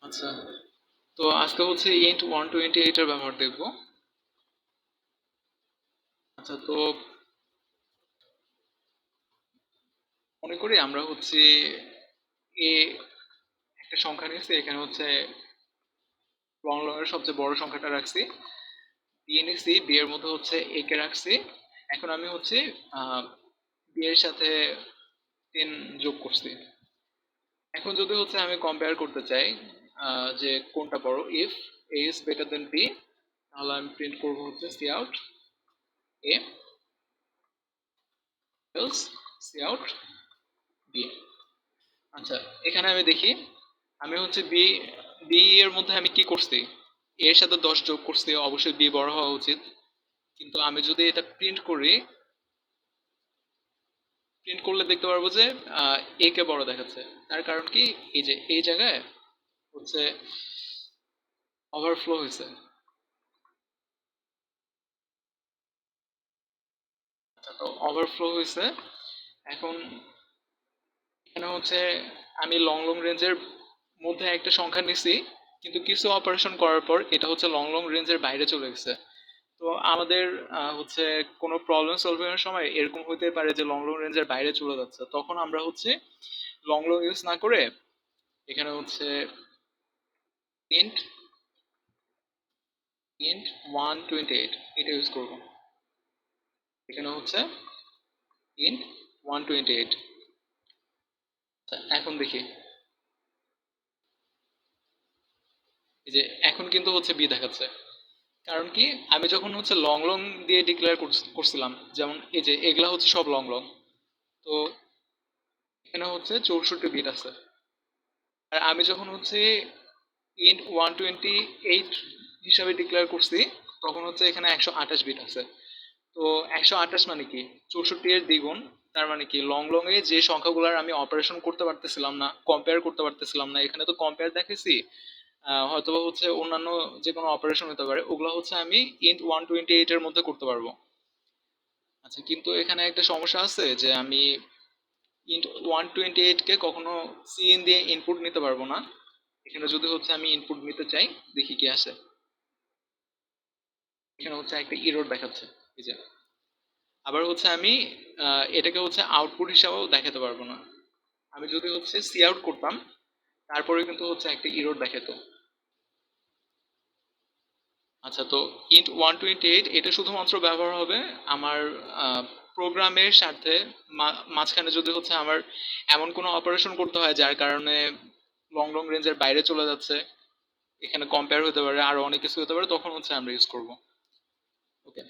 আচ্ছা, তো আজকে হচ্ছে int128 এর ব্যবহার দেখব। আচ্ছা, তো মনে করি আমরা হচ্ছে এ একটা সংখ্যা নিয়েছি, এখানে হচ্ছে লং লং এর সবচেয়ে বড় সংখ্যাটা রাখছি, বি নিয়েছি, বি এর মধ্যে হচ্ছে এ কে রাখছি। এখন আমি হচ্ছে বি এর সাথে 10 যোগ করছি। এখন যদি হচ্ছে আমি কম্পেয়ার করতে চাই যে কোনটা বড়, if A is better then B, তাহলে আমি প্রিন্ট করব হচ্ছে C out A else C out B. আচ্ছা, এখানে আমি দেখি আমি হচ্ছে বি বি এর মধ্যে আমি কি করছি, এর সাথে 10 যোগ করছি, অবশ্যই বি বড় হওয়া উচিত। কিন্তু আমি যদি এটা প্রিন্ট করি, প্রিন্ট করলে দেখতে পারবো যে এ কে বড় দেখাচ্ছে। তার কারণ কি, এই যে এই জায়গায় হচ্ছে ওভারফ্লো হয়েছে। আচ্ছা, তো ওভারফ্লো হয়েছে। এখন এখানে হচ্ছে আমি লং লং রেঞ্জের মধ্যে একটা সংখ্যা নিছি, কিন্তু কিছু অপারেশন করার পর এটা হচ্ছে লং লং রেঞ্জের বাইরে চলে গেছে। তো আমাদের হচ্ছে কোনো প্রবলেম সলভিং এর সময় এরকম হতে পারে যে লং লং রেঞ্জের বাইরে চলে যাচ্ছে, তখন আমরা হচ্ছে লং লং ইউজ না করে এখানে হচ্ছে ইন্ট ইন্ট 128 এটা ইউজ করব। এখানে হচ্ছে ইন্ট 128। এখন দেখি, এই যে এখন কিন্তু হচ্ছে বি দেখাচ্ছে। কারণ কি, আমি যখন হচ্ছে লং লং দিয়ে ডিক্লেয়ার করছিলাম, যেমন এই যে এগুলা হচ্ছে সব লং লং, তো এখানে হচ্ছে 64 বিট আছে। আর আমি যখন হচ্ছে ইন্ট 128 হিসাবে ডিক্লেয়ার করছি, তখন হচ্ছে এখানে 128 বিট আছে। তো 128 মানে কি, 64 এর দ্বিগুণ। তার মানে কি, লং লং এ যে সংখ্যাগুলোর আমি অপারেশন করতে পারতেছিলাম না, কম্পেয়ার করতে পারতেছিলাম না, এখানে তো কম্পেয়ার দেখেছি, হয়তো হচ্ছে অন্যান্য যে কোনো অপারেশন হতে পারে, ওগুলো হচ্ছে আমি ইন্ট 128 এর মধ্যে করতে পারবো। আচ্ছা, কিন্তু এখানে একটা সমস্যা আছে যে আমি ইন্ট 128 কে কখনো সিএন দিয়ে ইনপুট নিতে পারবো না। এখানে যদি হচ্ছে আমি ইনপুট নিতে চাই, দেখি কি আসে। এখানে হচ্ছে একটা এরর দেখাচ্ছে, এই যে। আবার হচ্ছে আমি এটাকে হচ্ছে আউটপুট হিসাবেও দেখাতে পারবো না। আমি যদি হচ্ছে সি আউট করতাম, তারপরে কিন্তু হচ্ছে একটা এরর দেখাতো। আচ্ছা, তো ইন্ট 128 এটা শুধুমাত্র ব্যবহার হবে আমার প্রোগ্রামের স্বার্থে। মাঝখানে যদি হচ্ছে আমার এমন কোনো অপারেশন করতে হয় যার কারণে লং লং রেঞ্জের বাইরে চলে যাচ্ছে, এখানে কম্পেয়ার হতে পারে, আরো অনেক কিছু হতে পারে, তখন হচ্ছে আমরা ইউজ করব। ওকে।